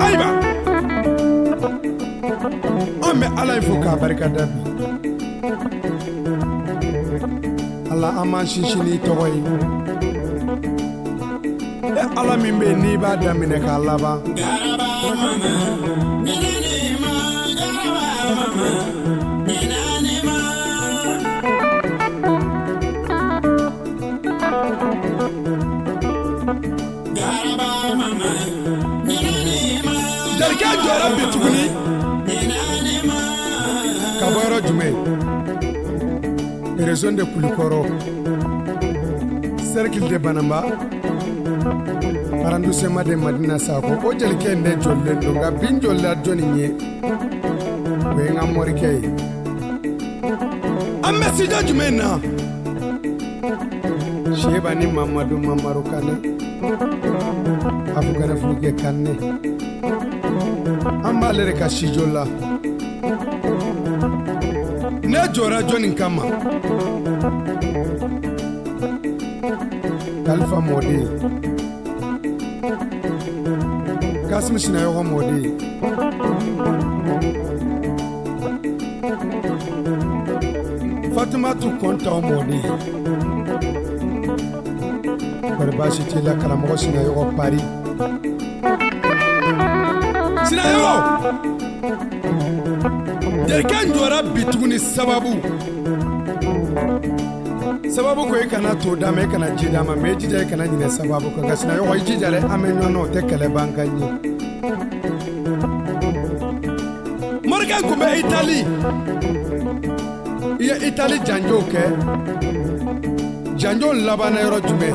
Aïba on me ala il faut k'a barika da bi ala an m'an sinsin n'i tɔgɔ ye ala min bɛ yen n'i b'a daminɛ k'a laban Jarikɛ jɔra bi tuguni ka bɔ yɔrɔ jumɛn région de Kulikɔrɔ cercle de Banamba arrondissement de Madina Sakɔ o jelikɛ in de jɔlen don nka bin jɔlila jɔnni ye o ye n ka morikɛ ye an bɛ sida jumɛn na Sheba ni Mamadu Mamaru Kane Afugane Fuge Kane an b'ale de ka sijo la ne jɔra jɔnni kama Kalifa Mɔden Kasimu Sinayɔkɔ Mɔden Fatumatu Kɔntaw Mɔden kɔri baasi t'i la karamɔgɔ Sinayɔkɔ Pari Sinayɔkɔ Jarikɛ jɔra bi tuguni sababu ko e kana to d'a ma e kana ji d'a ma mais e jija e kana ɲinɛ sababu kan nka Sinayɔkɔ i jija dɛ an bɛ ɲɔgɔn na o tɛ kɛlɛ ban ka ɲɛ morikɛ kun bɛ Itali i ye Itali janjow kɛ janjo labanna yɔrɔ jumɛn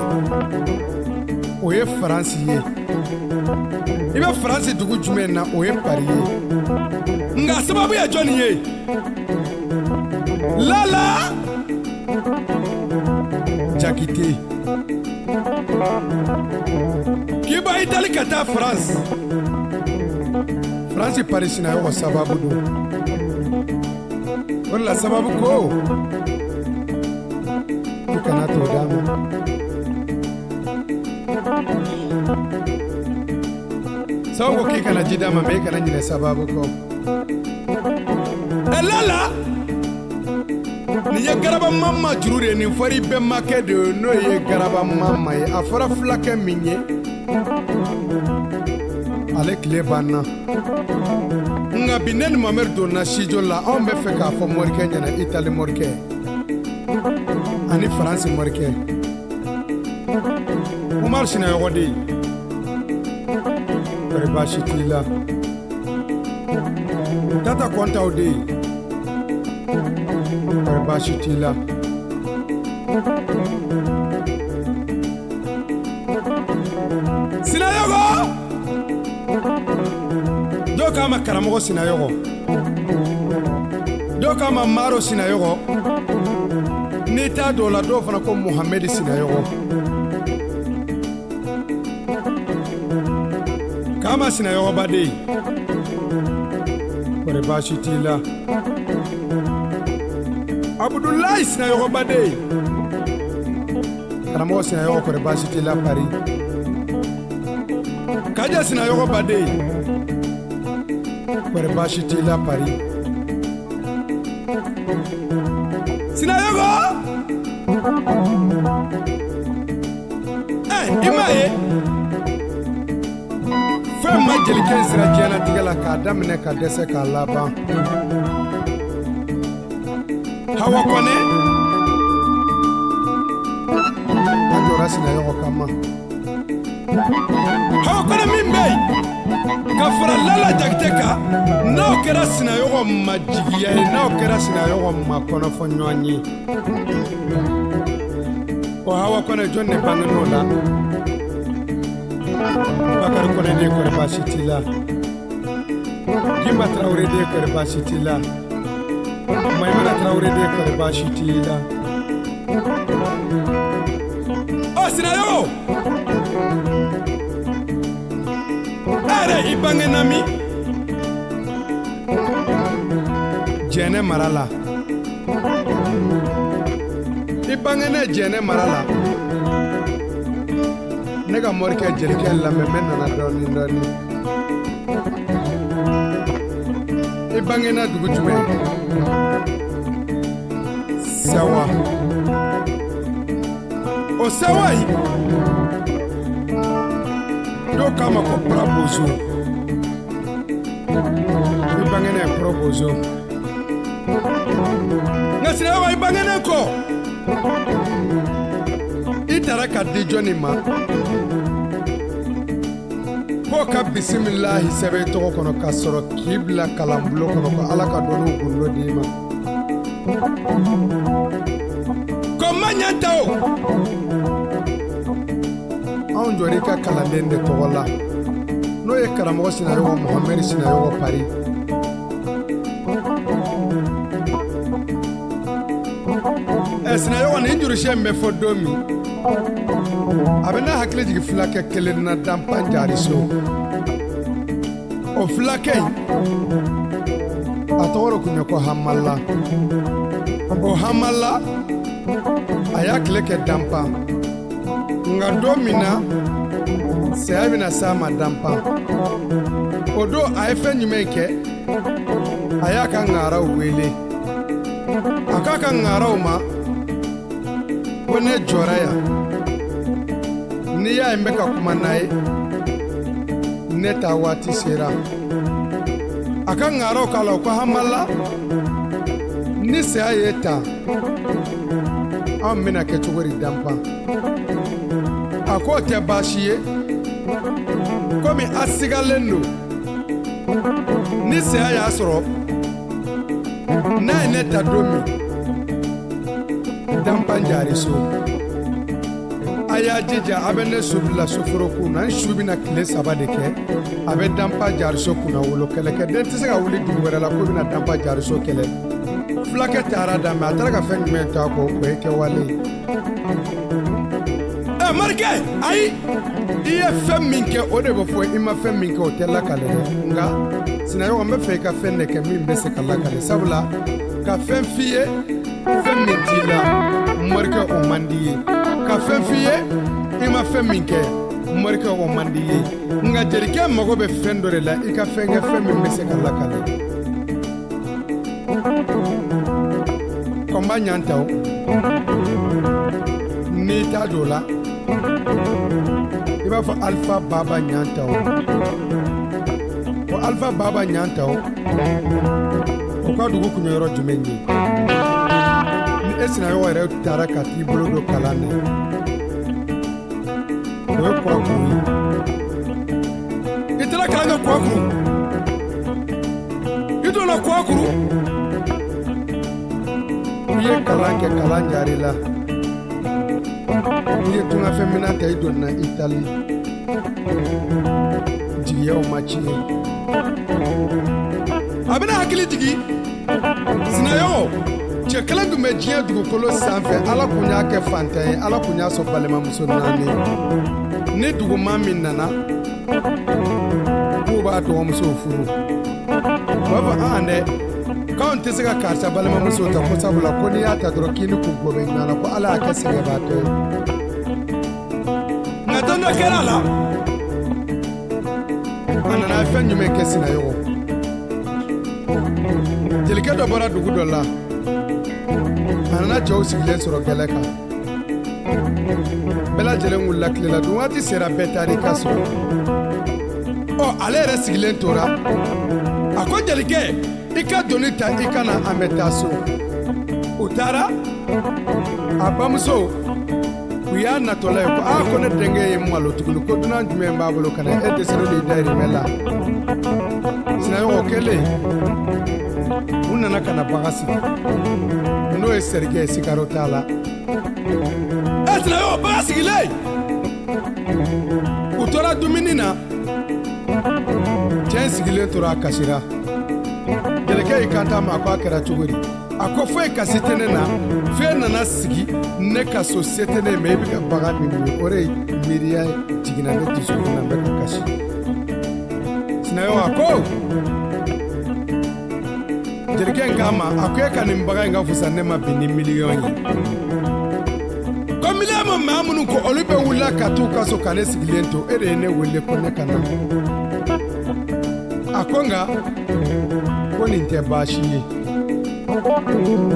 o ye Faransi ye i bɛ Faransi dugu jumɛn na o ye Pari ye nka sababu ye jɔnni ye Lala Jakite k'i bɔ Itali ka taa France Pari Sinayɔkɔ sababu don o de la sababu ko i kana to d'a ma sababu ko k'i kana ji d'a ma mais i kana ɲinɛ sababu kɔ Lala nin ye Garaba Mama juru de ye nin fɔra i bɛnbakɛ de ye n'o ye Garaba Mama ye a fɔra fulakɛ min ye ale tile banna nka bi ne ni Mamɛdi donna studio la anw bɛ fɛ k'a fɔ morikɛ ɲɛna Itali morikɛ ani Faransi morikɛ Umaru Sinayɔkɔ de kɔri baasi t'i la Tata Kɔntaw de kɔri baasi t'i la Sinayɔkɔ dɔw k'a ma karamɔgɔ Sinayɔkɔ dɔw k'a ma Maro Sinayɔkɔ n'i t'a dɔw la dɔw fana ko Muhamɛdi Sinayɔkɔ k'a ma Sinayɔkɔ baden kɔri baasi t'i la Abudulayi Sinayɔkɔ baden karamɔgɔ Sinayɔkɔ kɔri baasi t'i la Pari Kaja Sinayɔkɔ baden kɔri baasi t'i la Pari Sinayɔkɔ i m'a ye fɛn ma jelikɛ in sira diɲɛlatigɛ la k'a daminɛ ka dɛsɛ k'a laban Hawa Kɔnɛ a jɔra Sinayɔkɔ kama Hawa Kɔnɛ min bɛ yen ka fara Lala Jakite kan n'aw kɛra Sinayɔkɔ ma jigiya ye n'aw kɛra Sinayɔkɔ ma kɔnɔfɔ ɲɔgɔn ye o Hawa Kɔnɛ jɔn de bangen'o la Bakari Kɔnɛ de kɔri baasi t'i la Jimba Tarawele de kɔri baasi t'i la Maimuna Tarawele de kɔri baasi t'i la o Sinayɔkɔ ere i bangena min Jɛnɛ mara la i bangena Jɛnɛ mara la ne ka morikɛ jelikɛ lamɛn mɛ nana dɔɔnin dɔɔnin. I bangena dugu jumɛn? Sawa. O sawa yi dɔw k'a ma ko Prabozo. I bangena Prabozo. Nka Sirawa i bangena kɔ i taara ka di jɔnni ma k'o ka bisimilahi sɛbɛn i tɔgɔ kɔnɔ k'a sɔrɔ k'i bila kalanbulon kɔnɔ ko Ala ka dɔnniw gundo d'i ma. Ko ma ɲɛ ta o. Anw jɔra i ka kalanden de tɔgɔ la n'o ye karamɔgɔ Sinayogo Mohamɛdi Sinayogo Pari. Sinayogo nin jurusiyɛn bɛ fɔ don min a bɛ n'a hakili jigin fulakɛ kelen na Danpan Jariso. O fulakɛ in a tɔgɔ de tun ye ko Hamala. O Hamala a y'a tile kɛ Danpan nka don min na saya bɛna s'a ma Danpan. O don a ye fɛn jumɛn kɛ a y'a ka ŋaaraw wele a k'a ka ŋaaraw ma ko ne jɔra yan ni y'a ye n bɛ ka kuma n'a ye ne ta waati sera. A ka ŋaaraw k'a la o ko Hamala ni saya ye ta anw bɛna kɛ cogo di Danpan. A ko o tɛ baasi ye komi a sigalen don ni saya y'a sɔrɔ n'a ye ne ta don min Danpan Jariso a y'a jija a bɛ ne su bila soforokun na n su bɛna tile 3 de kɛ a bɛ Danpan Jariso kunna wolo kɛlɛkɛ den tɛ se ka wuli dugu wɛrɛ la ko bɛna Danpan Jariso kɛlɛ. Fulakɛ taara d'a ma a taara ka fɛn jumɛn to a kɔ o ye kɛwale ye. Marikɛ ayi i ye fɛn min kɛ o de bɛ fɔ i ma fɛn min kɛ o tɛ lakale dɛ nka Sinayogo n bɛ fɛ i ka fɛn de kɛ min bɛ se ka lakale sabula ka fɛn f'i ye fɛn min t'i la Morikɛ o man di ye ka fɛn f'i ye i ma fɛn min kɛ Morikɛ o man di ye nka jelikɛ mago bɛ fɛn dɔ de la i ka fɛn kɛ fɛn min bɛ se ka lakale. Kɔnba ɲantaw n'i t'a don la i b'a fɔ Alpha Baba Ɲantaw. O Alpha Baba Ɲantaw o ka dugu kun ye yɔrɔ jumɛn ye ni e Sinayogo yɛrɛ taara ka t'i bolo don kalan na o ye Kurakuru ye. I taara kalan kɛ Kurakuru i donna Kurakuru i ye kalan kɛ kalan jari la i ye tungafɛn minɛ ta i donna Itali jigiyaw ma tiɲɛ. A bɛna hakili jigi Sinayogo cɛ kelen tun bɛ diɲɛ dugukolo sanfɛ Ala kun y'a kɛ fantan ye Ala kun y'a sɔn balimamuso 4 ni dugumaa min nana k'u b'a dɔgɔmusow furu u b'a fɔ dɛ k'anw tɛ se ka karisa balimamuso ta ko sabula ko n'i y'a ta dɔrɔn k'i ni kunko bɛ ɲɔgɔn na ko Ala y'a kɛ sɛgɛnbaatɔ ye. Nka don dɔ kɛra a la a nana fɛn jumɛn kɛ Sinayogo. Jelikɛ dɔ bɔra dugu dɔ la a nana cɛw sigilen sɔrɔ gɛlɛ kan bɛɛ lajɛlen wulila tile la dun waati sera bɛɛ taara i ka so. Ale yɛrɛ sigilen tora a ko jelikɛ i ka doni ta i ka na an bɛ taa so. U taara a bamuso u y'a natɔla ye ko ko ne denkɛ ye malo tuguni ko dunan jumɛn b'a bolo ka na e dɛsɛlen de dayirimɛ la. Sinayogo kɛlen u nana ka na baga sigi n'o ye Serikɛ Sikaro t'a la. Sinayogo baga sigilen u tora dumuni na cɛ in sigilen tora a kasira. Jelikɛ y'i kanto a ma a ko a kɛra cogo di a ko foyi kasi tɛ ne na f'e nana sigi ne ka so se tɛ ne mais i bɛ ka baga min min o de miiriya jiginna ne dusukun na n bɛ ka kasi. Sinayogo a ko jelikɛ in k'a ma a ko e ka nin baga in ka fusa ne ma bi ni 1 miliyɔn ye ko 1 William Mamunu ko Olipe wula katuka so kane sigilento ene wele kone kana akonga koni nte bashi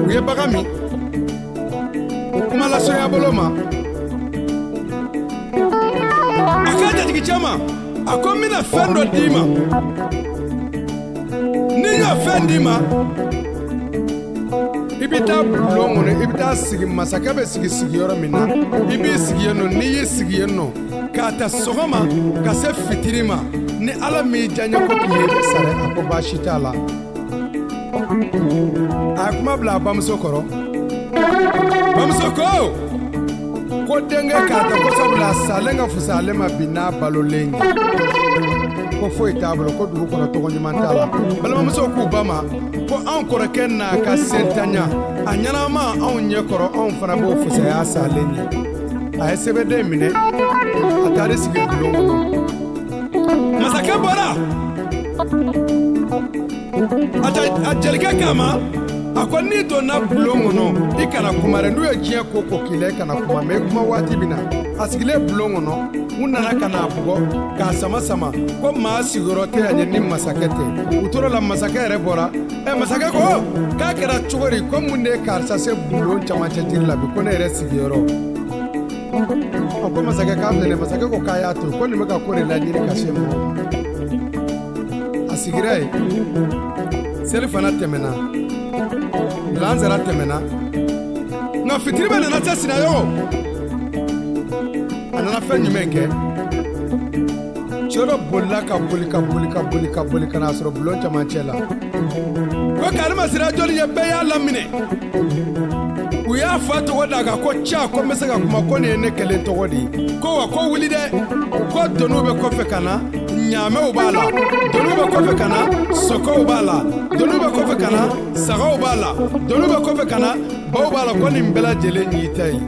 uye bagami kumala so ya boloma akaja tikichama akomina fendo dima niga fendima ibita bulongo ne ibita sigi masakabe sigi yoro mina ibi sigi no ni sigi no kata sogoma ka se fitirima ni ala mi janya ko kiye sare akoba shitala akuma bla bamsokoro bamsoko ko denga kata ko sabula salenga fusalema bina balolengi ko foi tablo ko duru ko to ngi mantala bala mamsoko bama ko an koro kenna ka sentanya anyana ma an nye koro an fana bo fusa ya salenyi a SBD mine atare sigi bulongo masaka bora ajelika kama akoni to na bulongo no ikana kumare ndo yajia koko kile kana kuma me kuma wati bina asigile bulongo no unana kana bugo ka sama sama ko ma sigorote anye ni masakete utoro la masakere bora masaka ko ka kera chugori ko munde karsa se bulon chama chetiri la bi ko ne resigiro ko masaka ka ne masaka ko kaya to ko ni meka ko ne la nyiri kashemo asigirai selifana temena lanzara temena na fitiri bana na tasina yo anana fenyi menke choro bolaka bolika na soro bulon chamachela ko kalma sira joli ye be ya lamine uya fatu wada ga ko cha ko mesaka kuma ko ne kele to wodi ko wa ko wuli de ko donube ko fe kana nyame ubala donube ko fe kana soko ubala donube ko fe kana saga ubala donube ko fe kana ba ubala ko ni mbela jele ni tai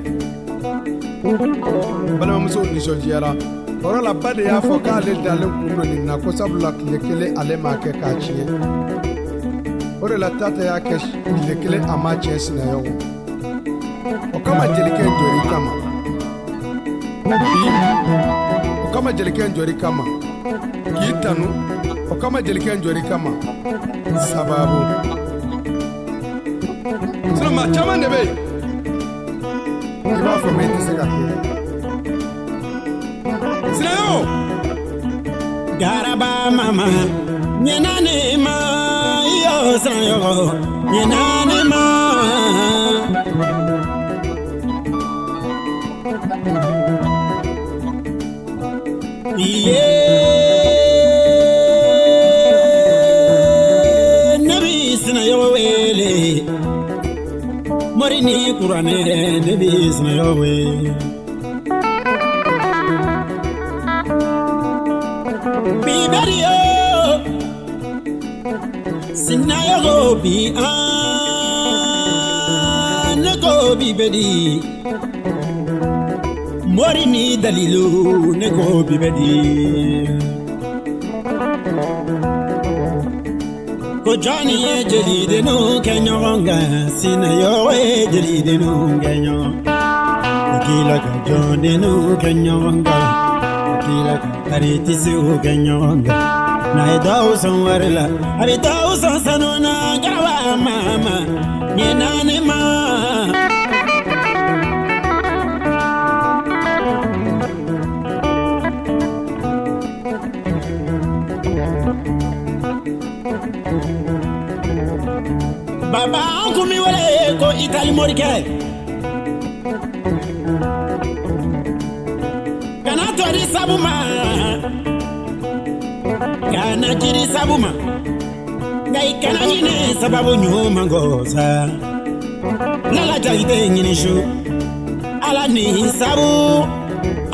bana muso ni sonjiara ora la bade ya fo ka le dalen kuno ni na ko sabula kile ale ma ke ka chie ora la tata ya ke kile ama chesi na yo o kama jelike njori kama o kama jelike njori kama kitanu o kama jelike njori kama sababu sino ma chama ndebe iba fo mete se ka sino yo garaba mama nyenane ma yo sino yo nyenane ma nabi sina yo wele morini kurane nabi sina yo wele biberio sina yo bi go bibedi morini dalilu ne go bibedi ko jani ye jeli de no kenyonga sina yo e jeli de no kenyo kila ka jone no kenyonga kila ka ariti su kenyonga na dawo son warla abi dawo son sanona garwa mama ni nane ma baba kumi wale ko itali morike kana tori sabuma kana jiri sabuma ngai kana nyine sababu nyuma ngoza lala jaide nyinishu ala ni sabu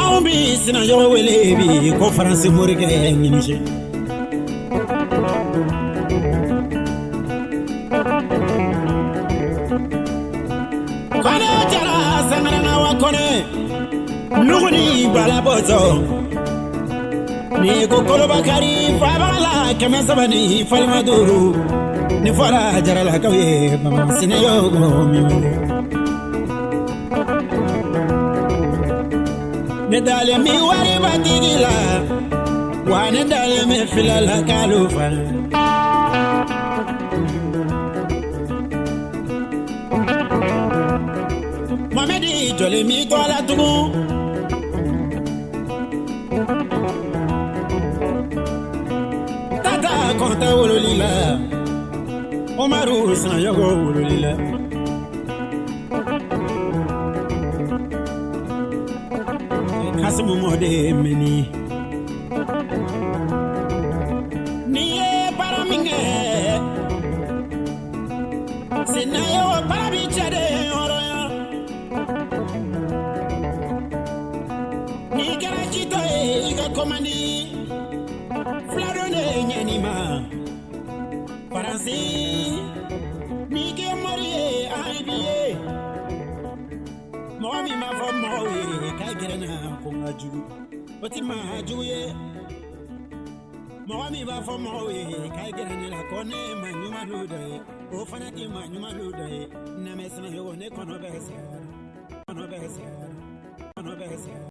awbi sina yo welebi ko france morike nyinishu kone jara sangrana wa kone nuguni balabozo ni ko kolobakari fabala kama sabani falmaduru ni fara jara la kawe mama sine yo go mi ne dale mi wari batigila wa ne dale me filala kalufa Mamedi jole mi tola tugu Tata konta wololila Omaru san yogo wololila Kasimu mode meni Niye paraminge Sinayo parabichade oroya Ni garachito iga komandi Fladone nyanima Paransi Ni ke morie aibiye Momi ma fo mowe kai gerena ko ngaju Oti ma juye Momi ba fo mowe kai gerena la kone ma nyuma lude O fana ki ma nyuma lude na mesna yo ne kono bese